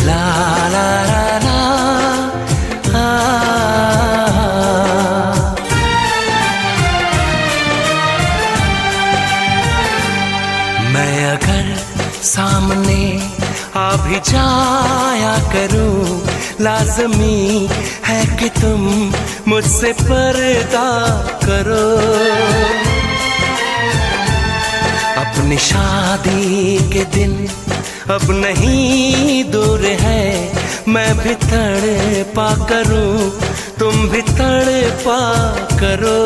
ला ला ला ला मैं अगर सामने आ भी जाया करूं, लाज़मी है कि तुम मुझसे पर्दा करो। अपनी शादी के दिन अब नहीं दूर है, मैं भी तड़पा करूं, तुम भी तड़पा करो।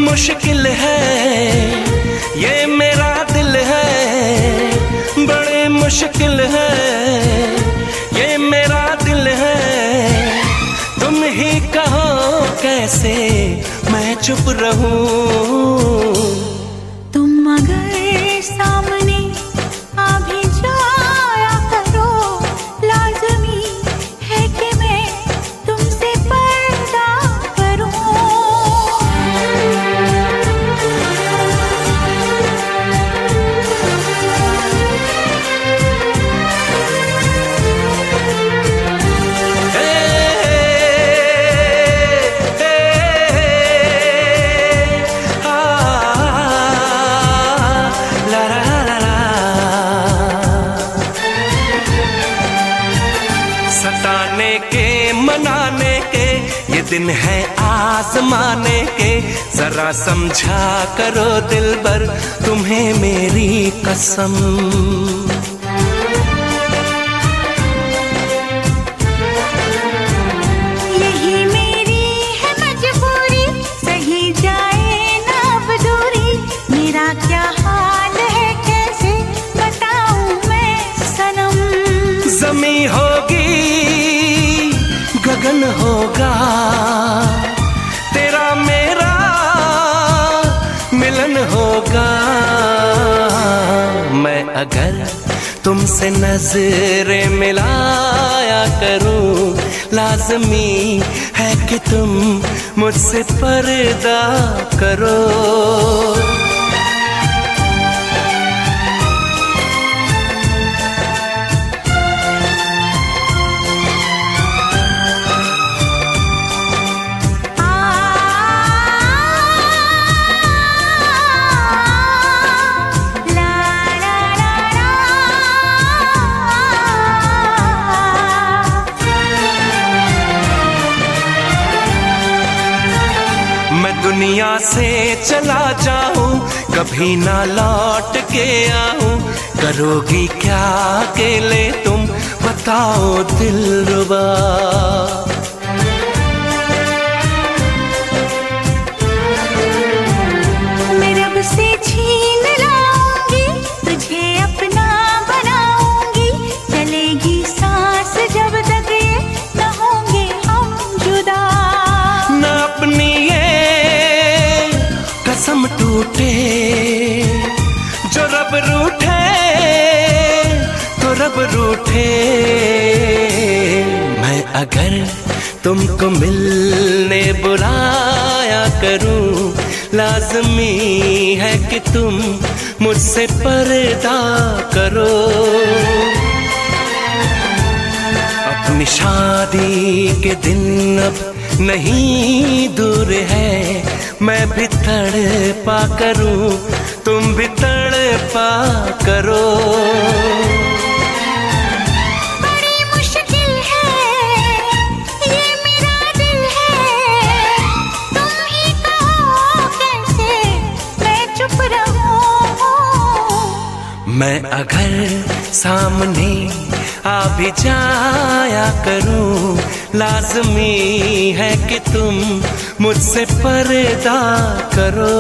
मुश्किल है ये मेरा दिल है, बड़े मुश्किल है ये मेरा दिल है। तुम ही कहो कैसे मैं चुप रहूं। तुम अगर सामने आ भी जाया करो, लाज़मी है कि मैं तुमसे पर्दा करूं। सताने के मनाने के ये दिन है आजमाने के, जरा समझा करो दिलबर तुम्हें मेरी कसम। यही मेरी है मजबूरी, सही जाए ना अब दूरी। मेरा क्या हाल है कैसे बताऊं मैं सनम। ज़मी होगी गगन होगा, तेरा मेरा मिलन होगा। मैं अगर तुमसे नजरें मिलाया करूं, लाज़मी है कि तुम मुझसे पर्दा करो। मैं दुनिया से चला जाऊं, कभी ना लौट के आऊं, करोगी क्या अकेले तुम बताओ दिलरुबा। मैं रब से छीन लाऊंगी, तुझे अपना बनाऊंगी। चलेगी सांस जब तक ये न होंगे हम जुदा। न अपनी कसम टूटे, जो रब रूठे तो रब रूठे। मैं अगर तुमको मिलने बुलाया करूं, लाज़मी है कि तुम मुझसे पर्दा करो। अपनी शादी के दिन अब नहीं दूर है, मैं भी तड़पा करूं, तुम भी तड़पा करो। बड़ी मुश्किल है ये मेरा दिल है, तुम ही कहो मैं अगर सामने आ भी जाया करूं, लाज़मी है कि तुम मुझसे पर्दा करो।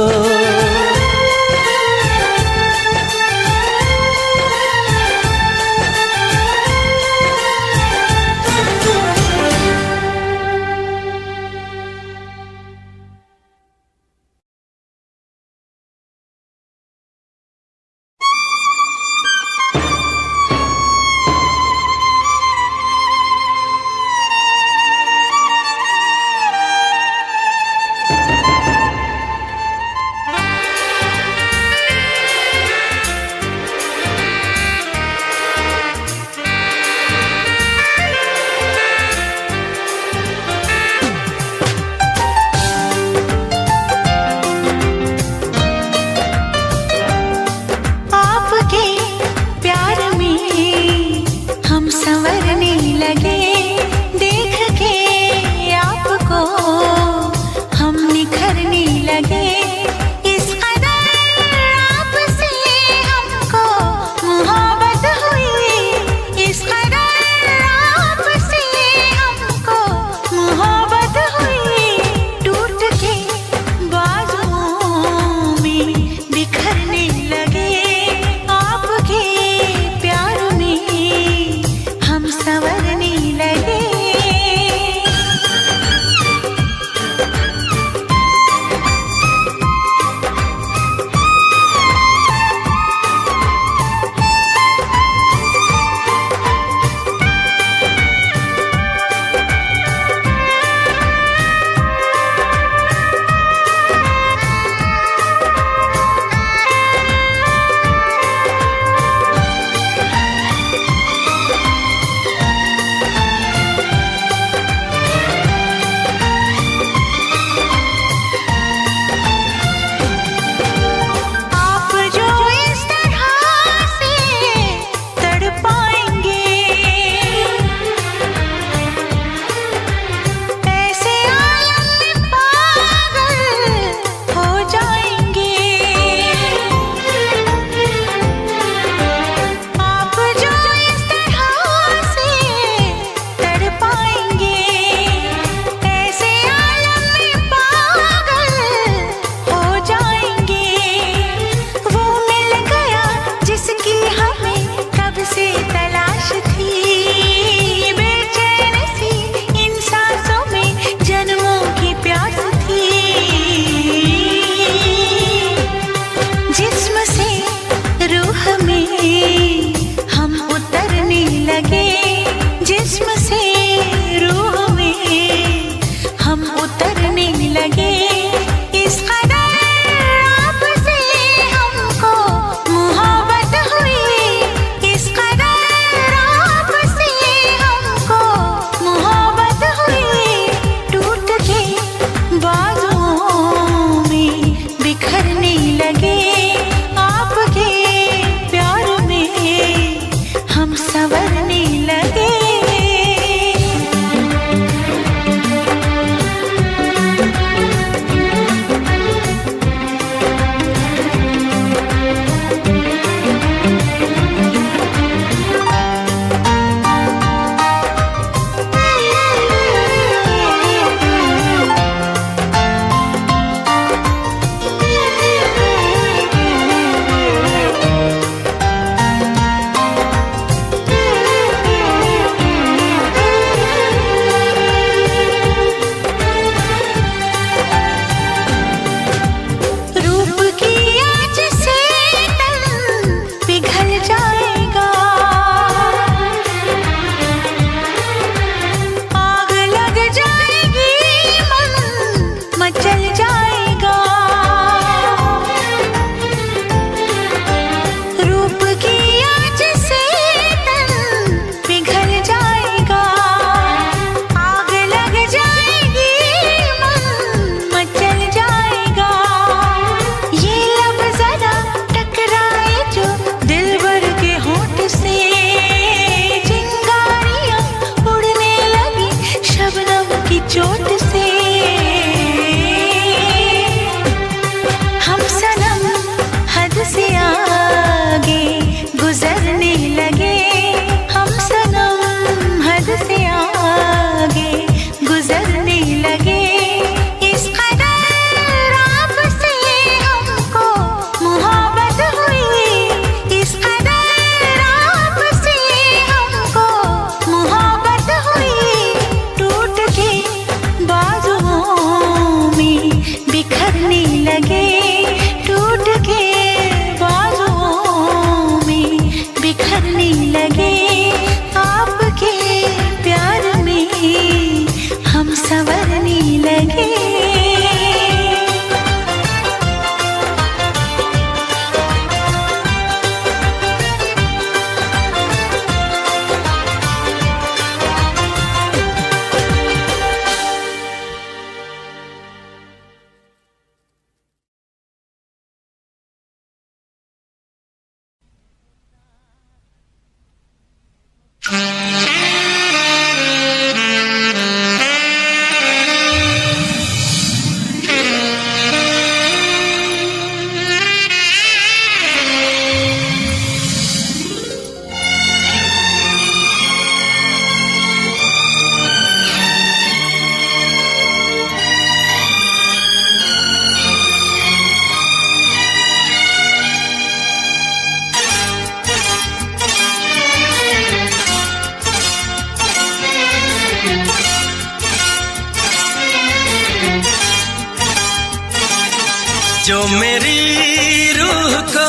जो मेरी रूह को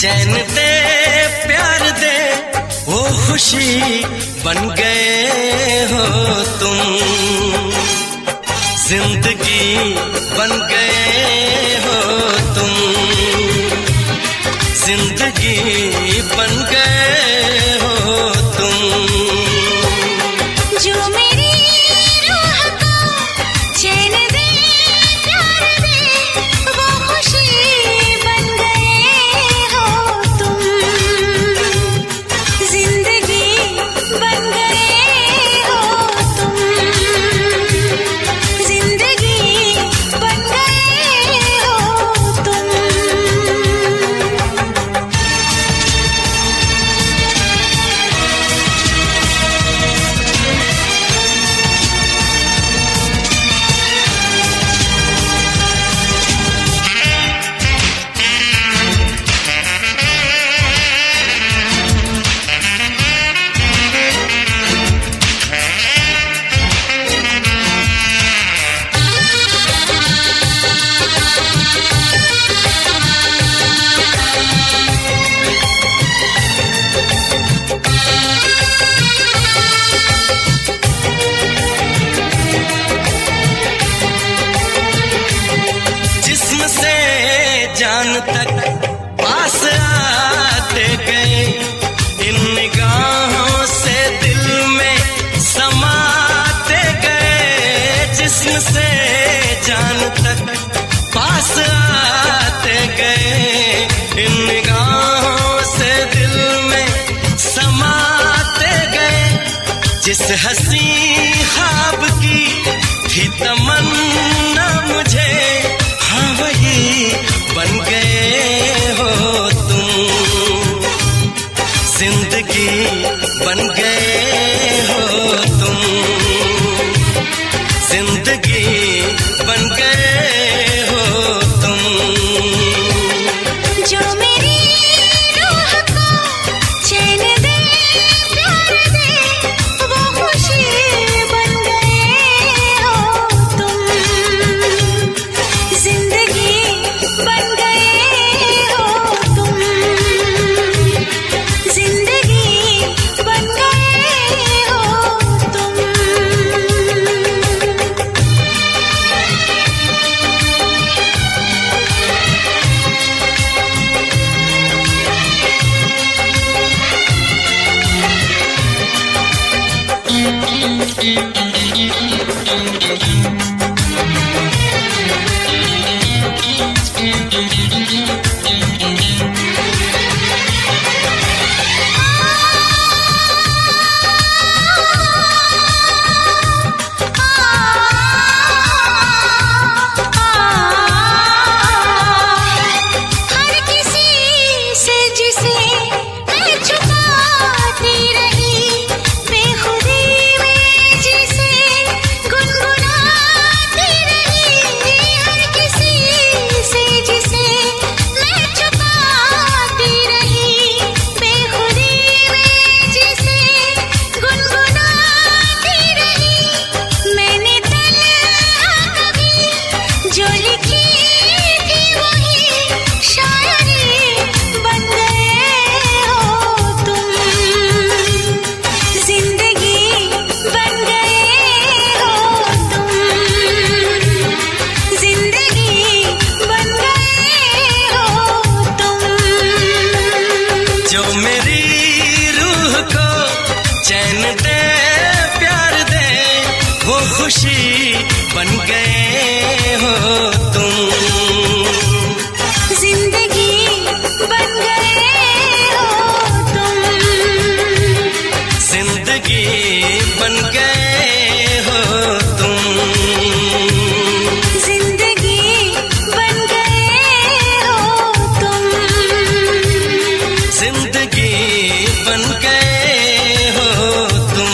चैन दे प्यार दे वो खुशी बन गए हो तुम, जिंदगी बन गए हो तुम, जिंदगी बन गए हो तुम। जो मेरी रूह को चैन दे प्यार दे वो खुशी बन गए हो तुम, जिंदगी बन गए हो तुम, जिंदगी बन गए हो तुम। जिस्म से जान तक पास आते गए, इन निगाहों से दिल में समाते गए। जिस्म से जान तक पास आते गए, इन निगाहों से दिल में समाते गए। जिस हंसी ख्वाब की थी तमन्ना मुझे, हाँ वही बन गए हो तुम, जिंदगी बन गए हो तुम, जिंदगी बन गए हो तुम। जो मेरी रूह को चैन दे प्यार दे वो खुशी बन गए हो तुम, जिंदगी बन गए हो तुम, जिंदगी बन गए हो तुम। हर किसी से जिसे मैं छुपाती रही, बेखुदी में जिसे गुनगुनाती रही। हर किसी से जिसे मैं छुपाती रही, बेखुदी में जिसे गुनगुनाती रही। मैंने तन्हा कभी जो लिखी थी वही शायरी बन गए हो तुम, जिंदगी बन गए हो तुम, जिंदगी बन गए हो तुम। जो मेरी रूह को चैन दे प्यार दे वो खुशी बन गए हो तुम, जिंदगी बन गए हो तुम, जिंदगी बन गए हो तुम, जिंदगी बन गए हो तुम। जिंदगी बन गए हो तुम।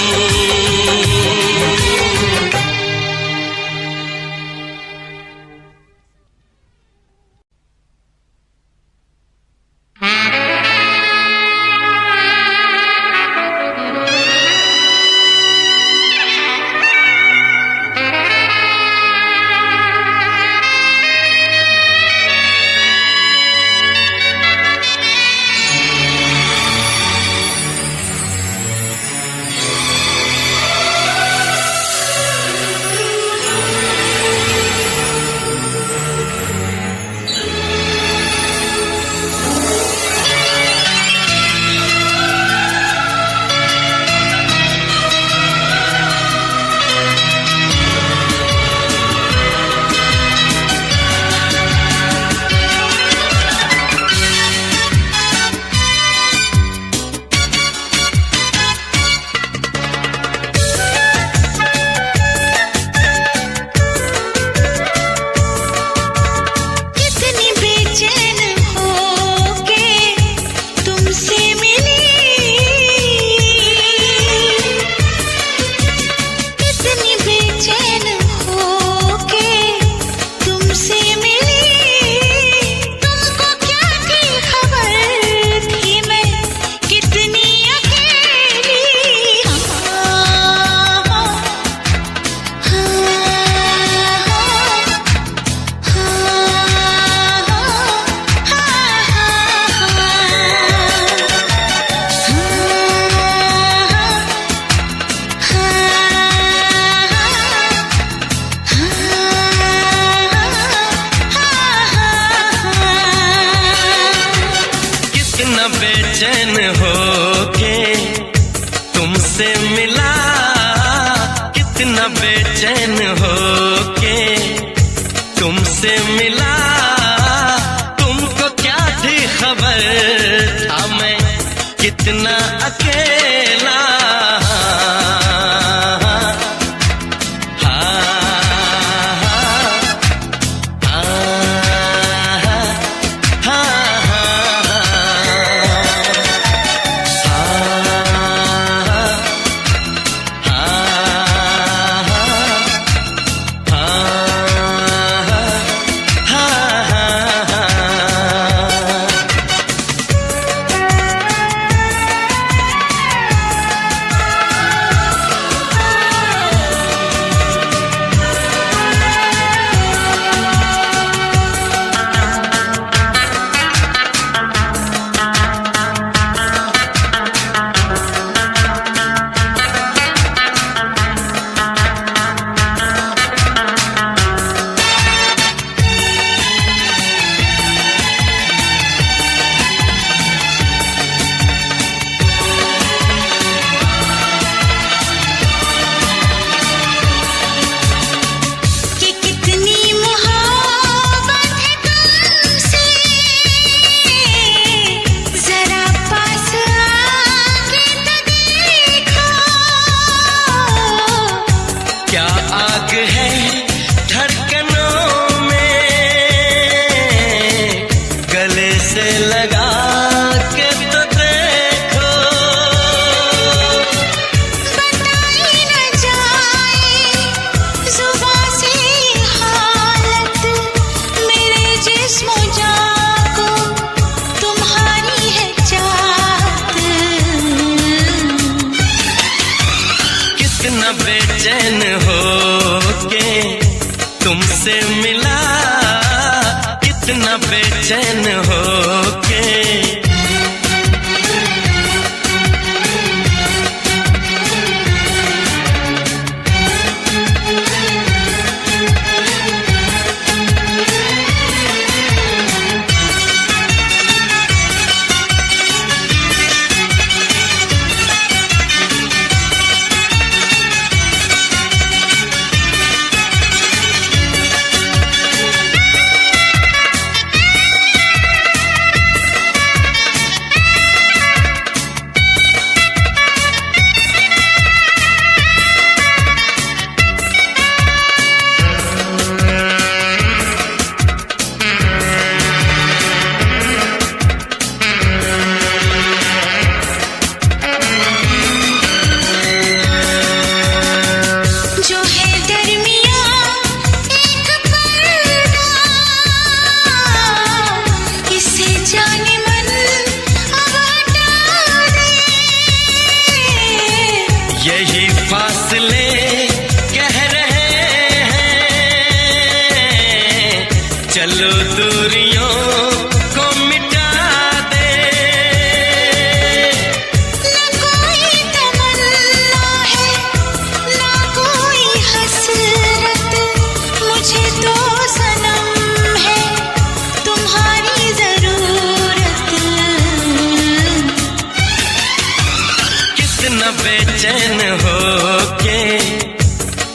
कितना बेचैन हो के तुमसे मिला, कितना बेचैन हो के तुमसे मिला। तुमको क्या थी खबर था मैं कितना अकेला। बेचैन हो के तुमसे मिला, कितना बेचैन हो के। यही फासले कह रहे हैं, चलो दूरियों को मिटा दे। ना कोई तमन्ना है, ना कोई हसरत, मुझे तो सनम है तुम्हारी जरूरत। कितना बेचैन हो के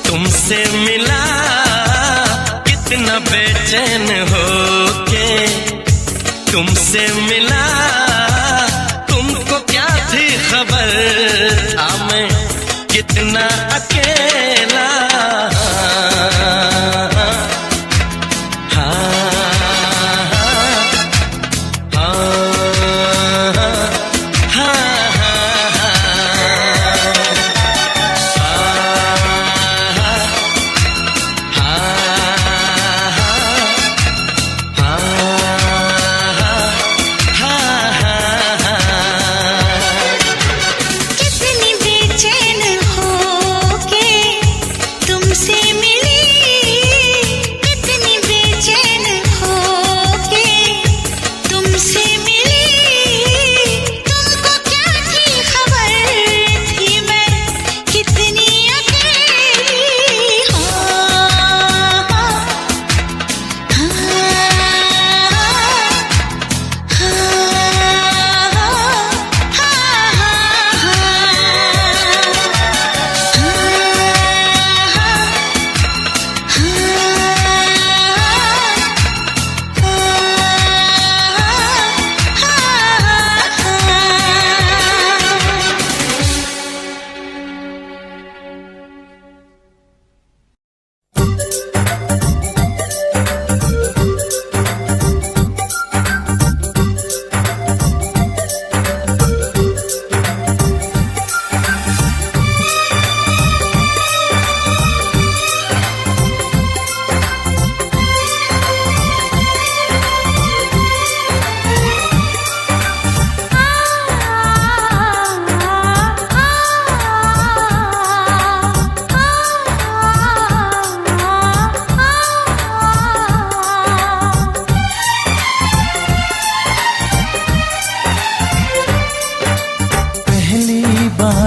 तुमसे मिला, कितना बेचैन हो के तुमसे मिला। तुमको क्या थी खबर था मैं कितना अकेला। कितनी बेचैन हो के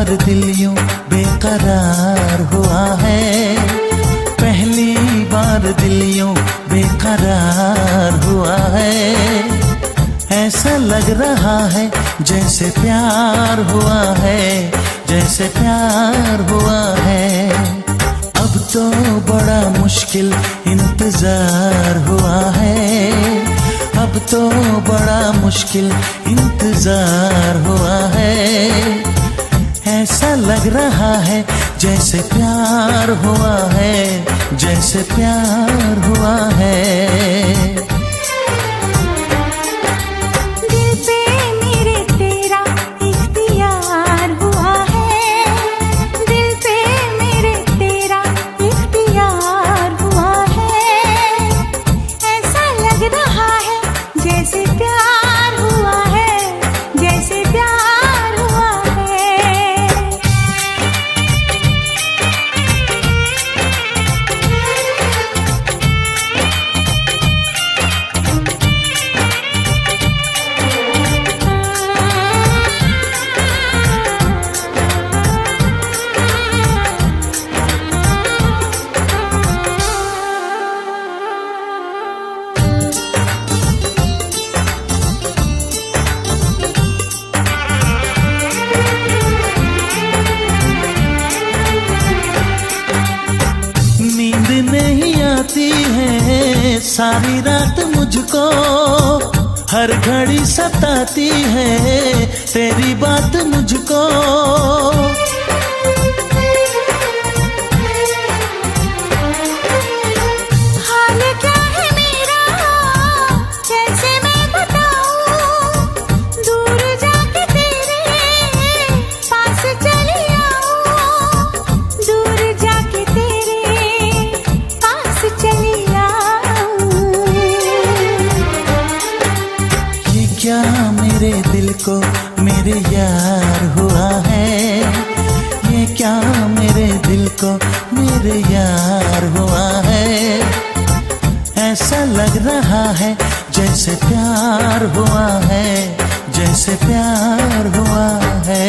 बार दिल यूं बेकरार हुआ है, पहली बार दिल यूं बेकरार हुआ है। ऐसा लग रहा है जैसे प्यार हुआ है, जैसे प्यार हुआ है। अब तो बड़ा मुश्किल इंतजार हुआ है, अब तो बड़ा मुश्किल इंतजार हुआ है। ऐसा लग रहा है जैसे प्यार हुआ है, जैसे प्यार हुआ है। है सारी रात मुझको, हर घड़ी सताती है तेरी बात मुझको। हाल क्या है मेरा कैसे मैं बताऊं, दूर जाके तेरे पास चली आऊं, दूर जाके तेरे पास चली आऊं। ये क्या मेरे दिल को मेरे यार हुआ है, ये क्या मेरे दिल को मेरे यार हुआ है। ऐसा लग रहा है जैसे प्यार हुआ है, जैसे प्यार हुआ है।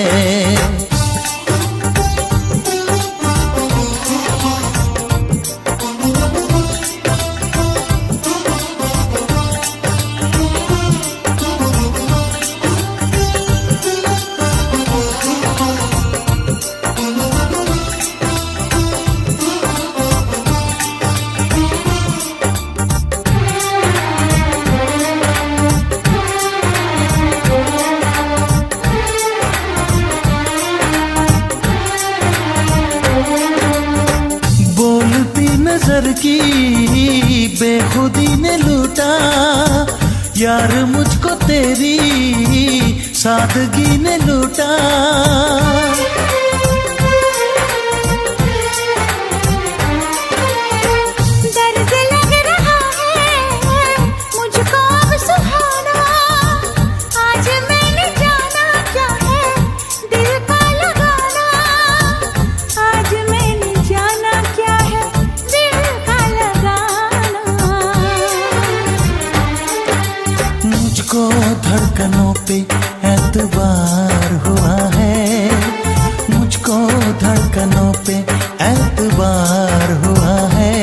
नजर की बेखुदी ने लूटा यार मुझको, तेरी सादगी ने लूटा। दर्द लग रहा है मुझको अब सुहाना, आज मैंने जाना क्या है दिल का लगाना, आज मैंने जाना क्या है मुझको धड़कनों पे एतबार हुआ है, मुझको धड़कनों पे एतबार हुआ है।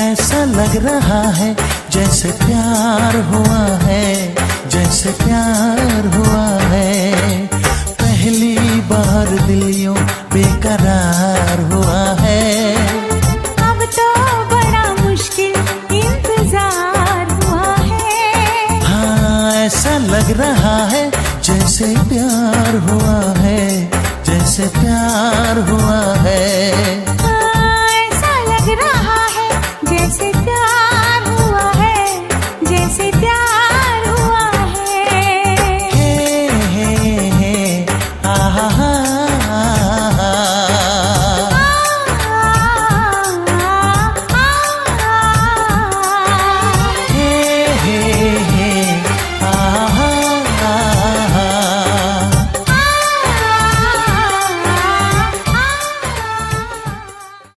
ऐसा लग रहा है जैसे प्यार हुआ है, जैसे प्यार हुआ है। पहली बार दिल यूं बेकरार हुआ है, अब तो बड़ा मुश्किल इंतजार हुआ है। हाँ ऐसा लग रहा है जैसे प्यार हुआ है, जैसे प्यार हुआ है।